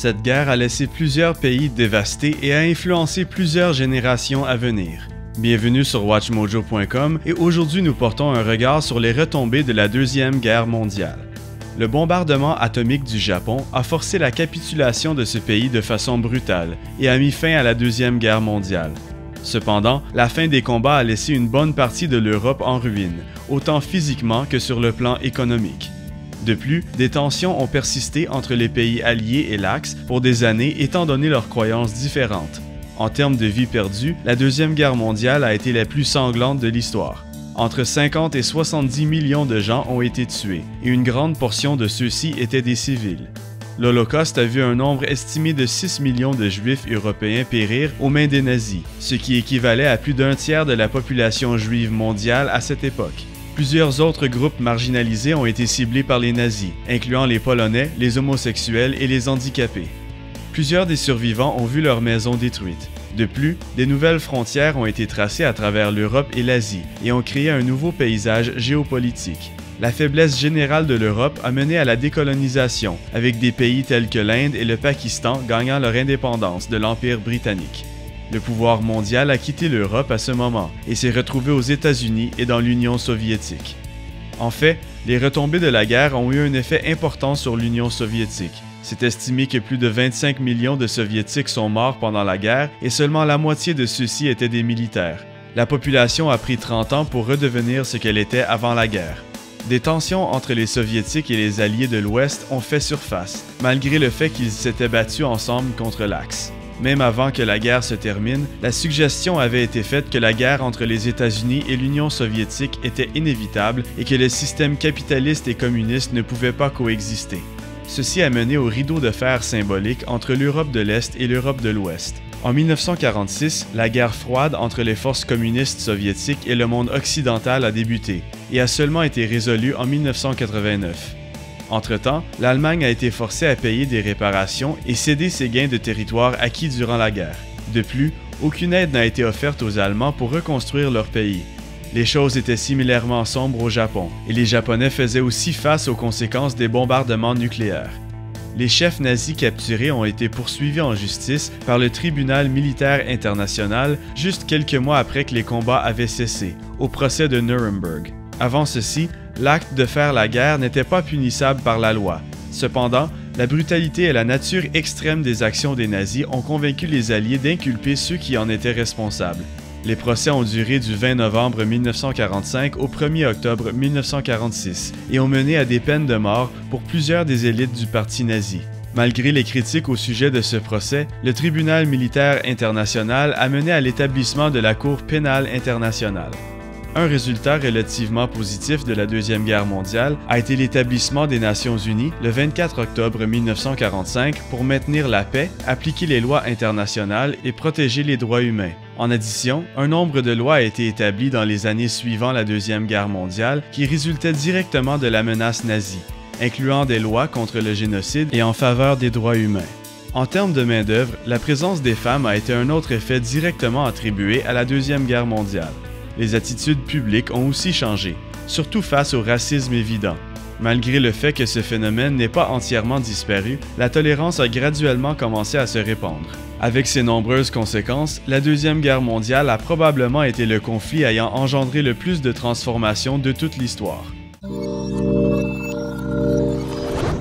Cette guerre a laissé plusieurs pays dévastés et a influencé plusieurs générations à venir. Bienvenue sur WatchMojo.com et aujourd'hui nous portons un regard sur les retombées de la Deuxième Guerre mondiale. Le bombardement atomique du Japon a forcé la capitulation de ce pays de façon brutale et a mis fin à la Deuxième Guerre mondiale. Cependant, la fin des combats a laissé une bonne partie de l'Europe en ruine, autant physiquement que sur le plan économique. De plus, des tensions ont persisté entre les pays alliés et l'Axe pour des années étant donné leurs croyances différentes. En termes de vies perdues, la Deuxième Guerre mondiale a été la plus sanglante de l'histoire. Entre 50 et 70 millions de gens ont été tués, et une grande portion de ceux-ci étaient des civils. L'Holocauste a vu un nombre estimé de 6 millions de Juifs européens périr aux mains des nazis, ce qui équivalait à plus d'un tiers de la population juive mondiale à cette époque. Plusieurs autres groupes marginalisés ont été ciblés par les nazis, incluant les Polonais, les homosexuels et les handicapés. Plusieurs des survivants ont vu leurs maisons détruites. De plus, des nouvelles frontières ont été tracées à travers l'Europe et l'Asie et ont créé un nouveau paysage géopolitique. La faiblesse générale de l'Europe a mené à la décolonisation, avec des pays tels que l'Inde et le Pakistan gagnant leur indépendance de l'Empire britannique. Le pouvoir mondial a quitté l'Europe à ce moment et s'est retrouvé aux États-Unis et dans l'Union soviétique. En fait, les retombées de la guerre ont eu un effet important sur l'Union soviétique. C'est estimé que plus de 25 millions de Soviétiques sont morts pendant la guerre et seulement la moitié de ceux-ci étaient des militaires. La population a pris 30 ans pour redevenir ce qu'elle était avant la guerre. Des tensions entre les Soviétiques et les alliés de l'Ouest ont fait surface, malgré le fait qu'ils s'étaient battus ensemble contre l'Axe. Même avant que la guerre se termine, la suggestion avait été faite que la guerre entre les États-Unis et l'Union soviétique était inévitable et que le système capitaliste et communiste ne pouvait pas coexister. Ceci a mené au rideau de fer symbolique entre l'Europe de l'Est et l'Europe de l'Ouest. En 1946, la guerre froide entre les forces communistes soviétiques et le monde occidental a débuté et a seulement été résolue en 1989. Entre-temps, l'Allemagne a été forcée à payer des réparations et céder ses gains de territoire acquis durant la guerre. De plus, aucune aide n'a été offerte aux Allemands pour reconstruire leur pays. Les choses étaient similairement sombres au Japon, et les Japonais faisaient aussi face aux conséquences des bombardements nucléaires. Les chefs nazis capturés ont été poursuivis en justice par le tribunal militaire international juste quelques mois après que les combats avaient cessé, au procès de Nuremberg. Avant ceci, l'acte de faire la guerre n'était pas punissable par la loi. Cependant, la brutalité et la nature extrême des actions des nazis ont convaincu les Alliés d'inculper ceux qui en étaient responsables. Les procès ont duré du 20 novembre 1945 au 1er octobre 1946 et ont mené à des peines de mort pour plusieurs des élites du parti nazi. Malgré les critiques au sujet de ce procès, le tribunal militaire international a mené à l'établissement de la Cour pénale internationale. Un résultat relativement positif de la Deuxième Guerre mondiale a été l'établissement des Nations unies le 24 octobre 1945 pour maintenir la paix, appliquer les lois internationales et protéger les droits humains. En addition, un nombre de lois a été établi dans les années suivant la Deuxième Guerre mondiale qui résultaient directement de la menace nazie, incluant des lois contre le génocide et en faveur des droits humains. En termes de main-d'œuvre, la présence des femmes a été un autre effet directement attribué à la Deuxième Guerre mondiale. Les attitudes publiques ont aussi changé, surtout face au racisme évident. Malgré le fait que ce phénomène n'ait pas entièrement disparu, la tolérance a graduellement commencé à se répandre. Avec ses nombreuses conséquences, la Deuxième Guerre mondiale a probablement été le conflit ayant engendré le plus de transformations de toute l'histoire.